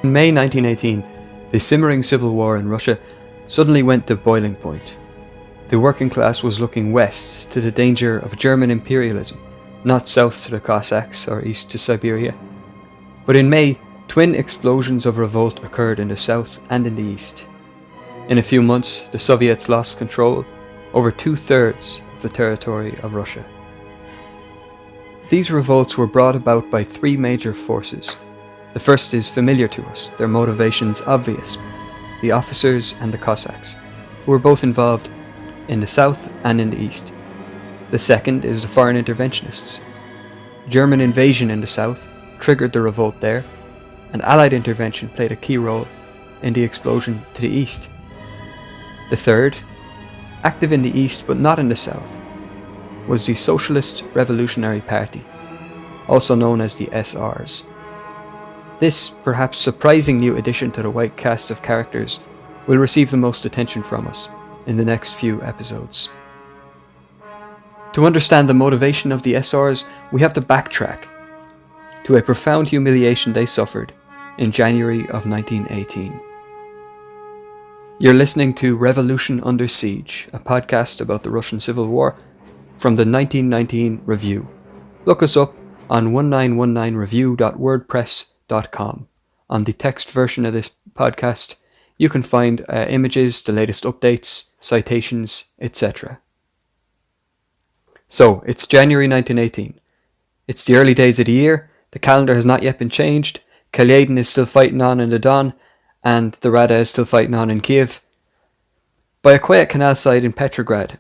In May 1918, the simmering civil war in Russia suddenly went to boiling point. The working class was looking west to the danger of German imperialism, not south to the Cossacks or east to Siberia. But in May, twin explosions of revolt occurred in the south and in the east. In a few months, the Soviets lost control over 2/3 of the territory of Russia. These revolts were brought about by three major forces. The first is familiar to us, their motivations obvious: the officers and the Cossacks, who were both involved in the south and in the east. The second is the foreign interventionists. German invasion in the south triggered the revolt there, and Allied intervention played a key role in the explosion to the east. The third, active in the east but not in the south, was the Socialist Revolutionary Party, also known as the SRs. This perhaps surprising new addition to the white cast of characters will receive the most attention from us in the next few episodes. To understand the motivation of the SRs, we have to backtrack to a profound humiliation they suffered in January of 1918. You're listening to Revolution Under Siege, a podcast about the Russian Civil War from the 1919 Review. Look us up on 1919review.wordpress.com. On the text version of this podcast, you can find images, the latest updates, citations, etc. So, it's January 1918. It's the early days of the year, the calendar has not yet been changed, Kaledin is still fighting on in the Don, and the Rada is still fighting on in Kiev. By a quiet canal side in Petrograd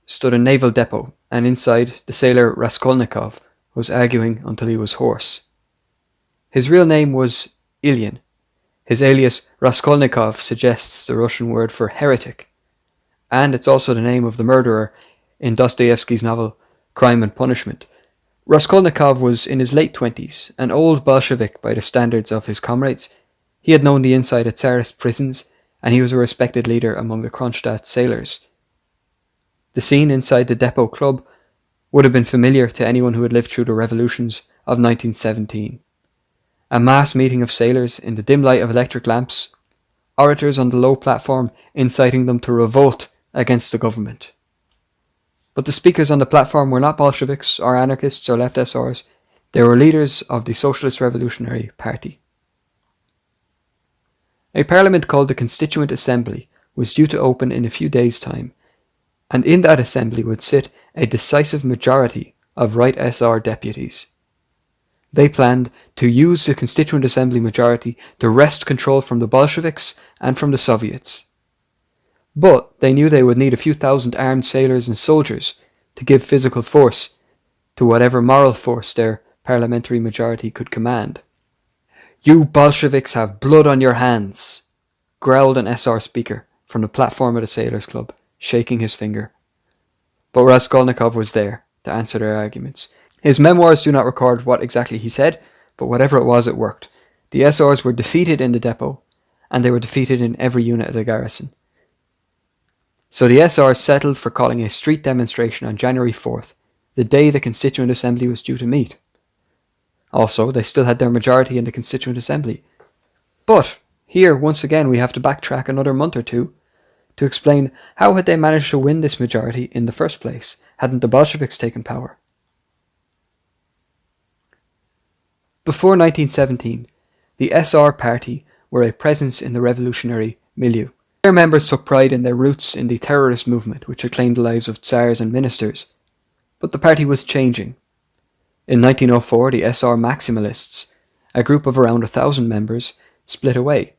stood a naval depot, and inside the sailor Raskolnikov was arguing until he was hoarse. His real name was Ilyin. His alias Raskolnikov suggests the Russian word for heretic, and it's also the name of the murderer in Dostoevsky's novel Crime and Punishment. Raskolnikov was in his late 20s, an old Bolshevik by the standards of his comrades. He had known the inside of Tsarist prisons, and he was a respected leader among the Kronstadt sailors. The scene inside the Depot Club would have been familiar to anyone who had lived through the revolutions of 1917. A mass meeting of sailors in the dim light of electric lamps, orators on the low platform inciting them to revolt against the government. But the speakers on the platform were not Bolsheviks or anarchists or left SRs. They were leaders of the Socialist Revolutionary Party. A parliament called the Constituent Assembly was due to open in a few days' time, and in that assembly would sit a decisive majority of right SR deputies. They planned to use the Constituent Assembly majority to wrest control from the Bolsheviks and from the Soviets. But they knew they would need a few thousand armed sailors and soldiers to give physical force to whatever moral force their parliamentary majority could command. "You Bolsheviks have blood on your hands," growled an SR speaker from the platform of the Sailors' Club, shaking his finger. But Raskolnikov was there to answer their arguments. His memoirs do not record what exactly he said, but whatever it was, it worked. The SRs were defeated in the depot, and they were defeated in every unit of the garrison. So the SRs settled for calling a street demonstration on January 4th, the day the Constituent Assembly was due to meet. Also, they still had their majority in the Constituent Assembly. But here, once again, we have to backtrack another month or two to explain how had they managed to win this majority in the first place, hadn't the Bolsheviks taken power? Before 1917, the SR party were a presence in the revolutionary milieu. Their members took pride in their roots in the terrorist movement which had claimed the lives of tsars and ministers. But the party was changing. In 1904, the SR Maximalists, a group of around 1,000 members, split away.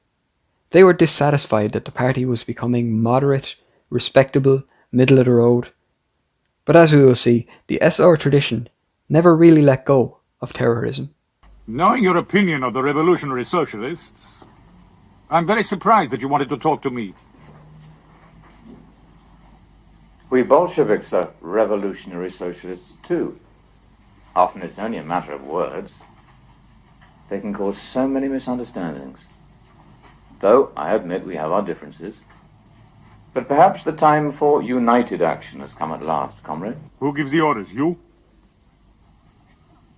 They were dissatisfied that the party was becoming moderate, respectable, middle of the road. But as we will see, the SR tradition never really let go of terrorism. Knowing your opinion of the revolutionary socialists, I'm very surprised that you wanted to talk to me. We Bolsheviks are revolutionary socialists too. Often it's only a matter of words. They can cause so many misunderstandings. Though, I admit, we have our differences. But perhaps the time for united action has come at last, comrade. Who gives the orders, you?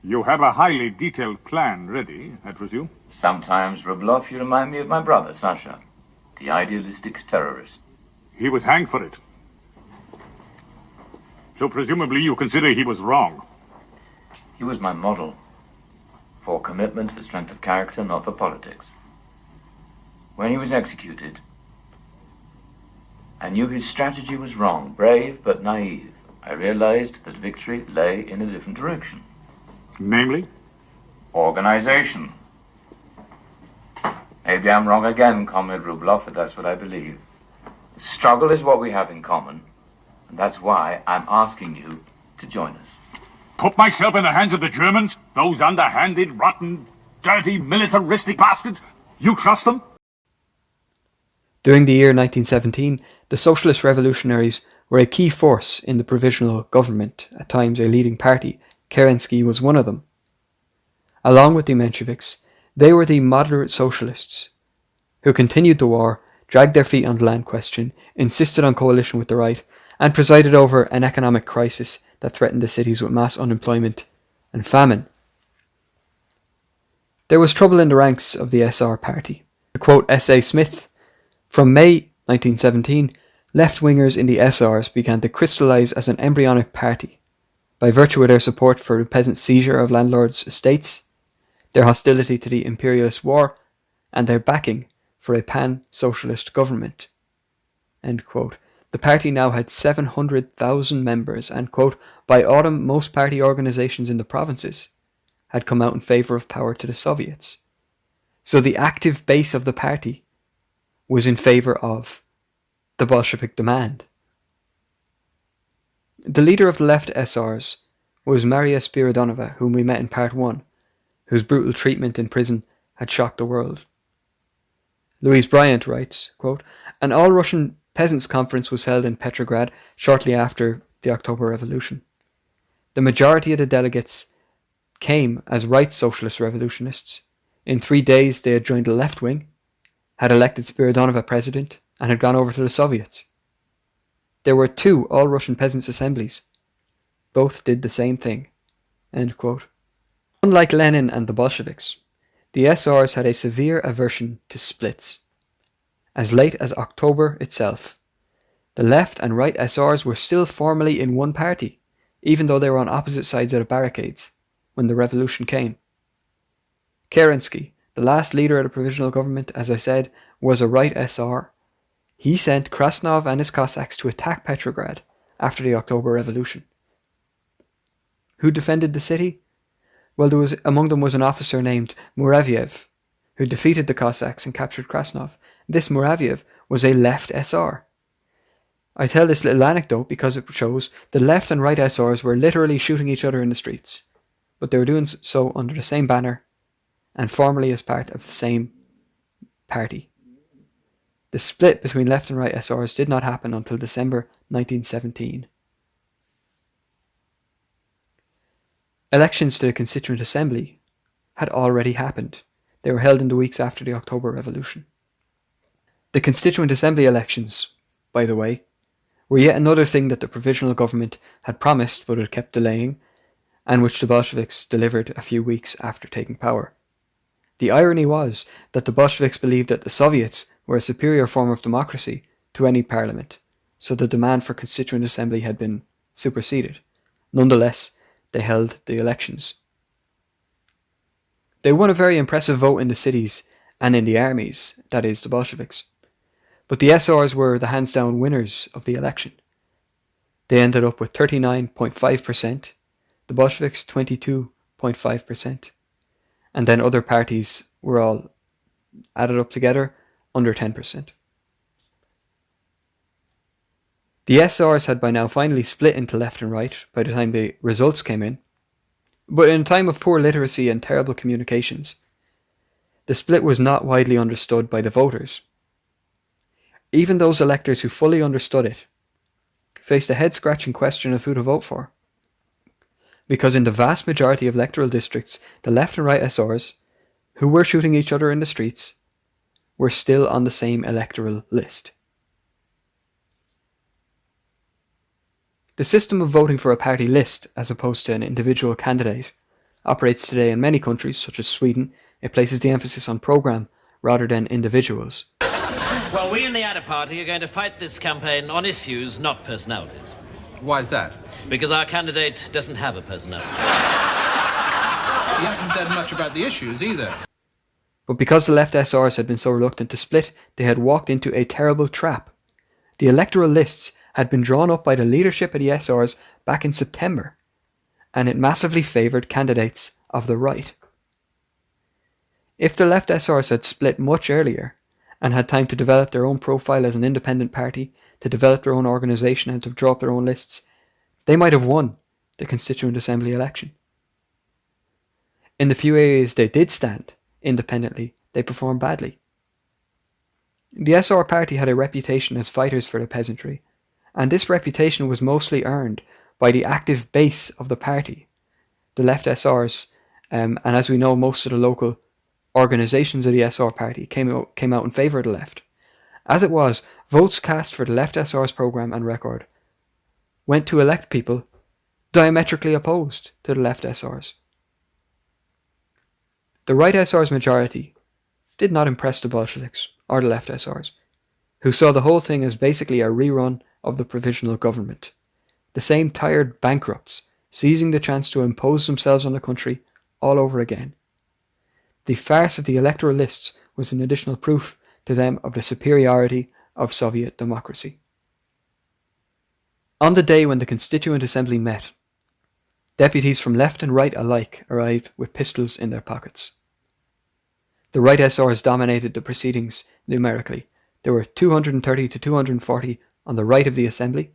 You have a highly detailed plan ready, I presume? Sometimes, Rublev, you remind me of my brother, Sasha, the idealistic terrorist. He was hanged for it. So presumably you consider he was wrong. He was my model. For commitment, for strength of character, not for politics. When he was executed, I knew his strategy was wrong, brave but naive. I realized that victory lay in a different direction. Namely? Organization. Maybe I'm wrong again, Comrade Rublev, but that's what I believe. Struggle is what we have in common, and that's why I'm asking you to join us. Put myself in the hands of the Germans? Those underhanded, rotten, dirty, militaristic bastards? You trust them? During the year 1917, the Socialist Revolutionaries were a key force in the provisional government, at times a leading party. Kerensky was one of them. Along with the Mensheviks, they were the moderate socialists who continued the war, dragged their feet on the land question, insisted on coalition with the right, and presided over an economic crisis that threatened the cities with mass unemployment and famine. There was trouble in the ranks of the SR party. To quote S.A. Smith, from May 1917, left-wingers in the SRs began to crystallise as an embryonic party, by virtue of their support for the peasant seizure of landlords' estates, their hostility to the imperialist war, and their backing for a pan-socialist government. End quote. The party now had 700,000 members and, quote, by autumn most party organisations in the provinces had come out in favour of power to the Soviets. So the active base of the party was in favour of the Bolshevik demand. The leader of the left SRs was Maria Spiridonova, whom we met in part 1, whose brutal treatment in prison had shocked the world. Louise Bryant writes, quote, an all-Russian peasants' conference was held in Petrograd shortly after the October Revolution. The majority of the delegates came as right socialist revolutionists. In 3 days they had joined the left wing, had elected Spiridonova president, and had gone over to the Soviets. There were 2 all-Russian peasants' assemblies. Both did the same thing. End quote. Unlike Lenin and the Bolsheviks, the SRs had a severe aversion to splits. As late as October itself, the left and right SRs were still formally in one party, even though they were on opposite sides of the barricades when the revolution came. Kerensky, the last leader of the provisional government, as I said, was a right SR. He sent Krasnov and his Cossacks to attack Petrograd after the October Revolution. Who defended the city? Well, among them was an officer named Muraviev, who defeated the Cossacks and captured Krasnov. This Muraviev was a left SR. I tell this little anecdote because it shows the left and right SRs were literally shooting each other in the streets, but they were doing so under the same banner and formally as part of the same party. The split between left and right SRs did not happen until December 1917. Elections to the Constituent Assembly had already happened. They were held in the weeks after the October Revolution. The Constituent Assembly elections, by the way, were yet another thing that the provisional government had promised but had kept delaying, and which the Bolsheviks delivered a few weeks after taking power. The irony was that the Bolsheviks believed that the Soviets were a superior form of democracy to any parliament, so the demand for Constituent Assembly had been superseded. Nonetheless, they held the elections. They won a very impressive vote in the cities and in the armies, that is, the Bolsheviks. But the SRs were the hands-down winners of the election. They ended up with 39.5%, the Bolsheviks 22.5%, and then other parties were all added up together under 10%. The SRs had by now finally split into left and right by the time the results came in, but in a time of poor literacy and terrible communications, the split was not widely understood by the voters. Even those electors who fully understood it faced a head-scratching question of who to vote for, because in the vast majority of electoral districts, the left and right SRs, who were shooting each other in the streets, were still on the same electoral list. The system of voting for a party list as opposed to an individual candidate operates today in many countries, such as Sweden. It places the emphasis on program rather than individuals. Well, we in the Adder Party are going to fight this campaign on issues, not personalities. Why is that? Because our candidate doesn't have a personality. He hasn't said much about the issues either. But because the left SRs had been so reluctant to split, they had walked into a terrible trap. The electoral lists had been drawn up by the leadership of the SRs back in September, and it massively favoured candidates of the right. If the left SRs had split much earlier, and had time to develop their own profile as an independent party, to develop their own organisation and to draw up their own lists, they might have won the Constituent Assembly election. In the few areas they did stand independently, they performed badly. The SR party had a reputation as fighters for the peasantry, and this reputation was mostly earned by the active base of the party, the left SRs, and as we know, most of the local organisations of the SR party came out in favour of the left. As it was, votes cast for the left SR's programme and record went to elect people diametrically opposed to the left SRs. The right SR's majority did not impress the Bolsheviks or the left SRs, who saw the whole thing as basically a rerun of the provisional government, the same tired bankrupts seizing the chance to impose themselves on the country all over again. The farce of the electoral lists was an additional proof to them of the superiority of Soviet democracy. On the day when the Constituent Assembly met, deputies from left and right alike arrived with pistols in their pockets. The right SRs dominated the proceedings numerically. There were 230 to 240 on the right of the Assembly,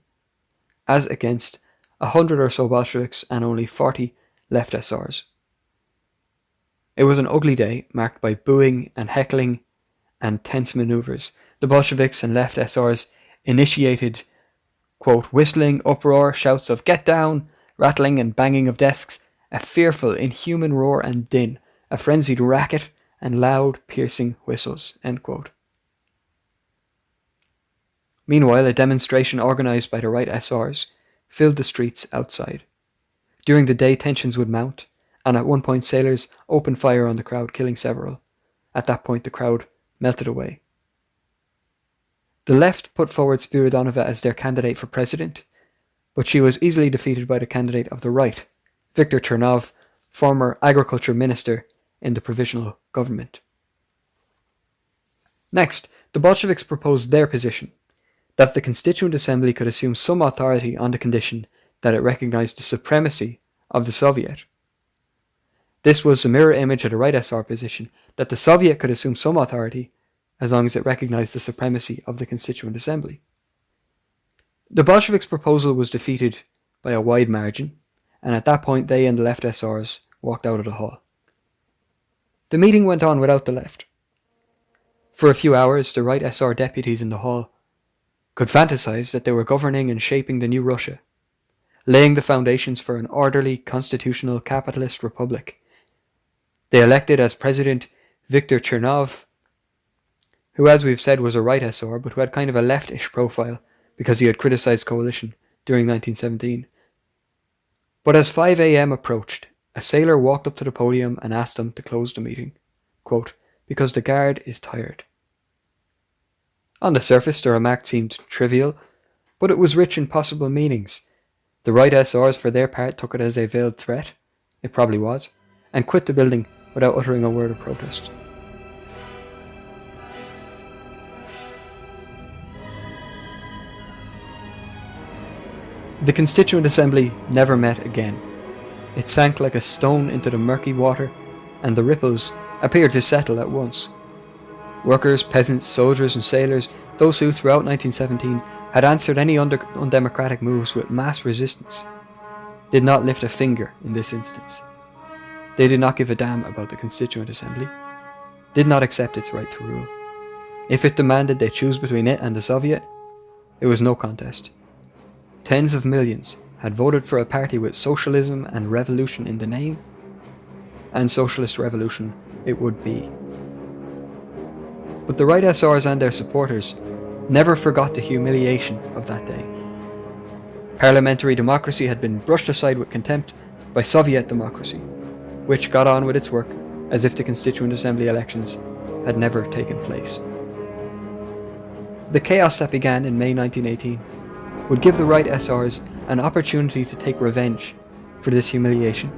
as against 100 or so Bolsheviks and only 40 left SRs. It was an ugly day, marked by booing and heckling and tense manoeuvres. The Bolsheviks and left SRs initiated, quote, whistling, uproar, shouts of "get down," rattling and banging of desks, a fearful, inhuman roar and din, a frenzied racket, and loud, piercing whistles, end quote. Meanwhile, a demonstration organised by the right SRs filled the streets outside. During the day, tensions would mount, and at one point sailors opened fire on the crowd, killing several. At that point, the crowd melted away. The left put forward Spiridonova as their candidate for president, but she was easily defeated by the candidate of the right, Viktor Chernov, former agriculture minister in the provisional government. Next, the Bolsheviks proposed their position, that the Constituent Assembly could assume some authority on the condition that it recognized the supremacy of the Soviet. This was the mirror image of the right SR position, that the Soviet could assume some authority as long as it recognized the supremacy of the Constituent Assembly. The Bolsheviks' proposal was defeated by a wide margin, and at that point they and the left SRs walked out of the hall. The meeting went on without the left. For a few hours, the right SR deputies in the hall could fantasize that they were governing and shaping the new Russia, laying the foundations for an orderly, constitutional, capitalist republic. They elected as president Viktor Chernov, who, as we've said, was a right SR, but who had kind of a leftish profile because he had criticized coalition during 1917. But as 5 a.m. approached, a sailor walked up to the podium and asked them to close the meeting, quote, because the guard is tired. On the surface, the remark seemed trivial, but it was rich in possible meanings. The right SRs, for their part, took it as a veiled threat, it probably was, and quit the building without uttering a word of protest. The Constituent Assembly never met again. It sank like a stone into the murky water, and the ripples appeared to settle at once. Workers, peasants, soldiers and sailors, those who throughout 1917 had answered any undemocratic moves with mass resistance, did not lift a finger in this instance. They did not give a damn about the Constituent Assembly, did not accept its right to rule. If it demanded they choose between it and the Soviet, it was no contest. Tens of millions had voted for a party with socialism and revolution in the name, and socialist revolution it would be. But the right SRs and their supporters never forgot the humiliation of that day. Parliamentary democracy had been brushed aside with contempt by Soviet democracy. which got on with its work as if the Constituent Assembly elections had never taken place. The chaos that began in May 1918 would give the right SRs an opportunity to take revenge for this humiliation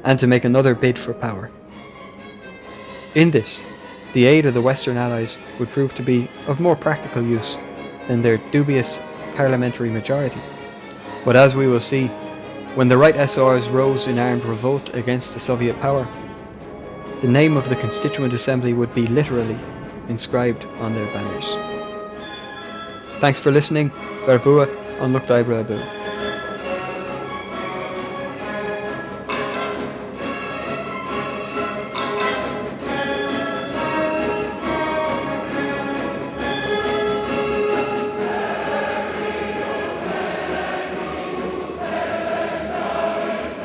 and to make another bid for power. In this, the aid of the Western Allies would prove to be of more practical use than their dubious parliamentary majority. But as we will see, when the right SRs rose in armed revolt against the Soviet power, the name of the Constituent Assembly would be literally inscribed on their banners. Thanks for listening. Barbua an Lucht Ibre Abu.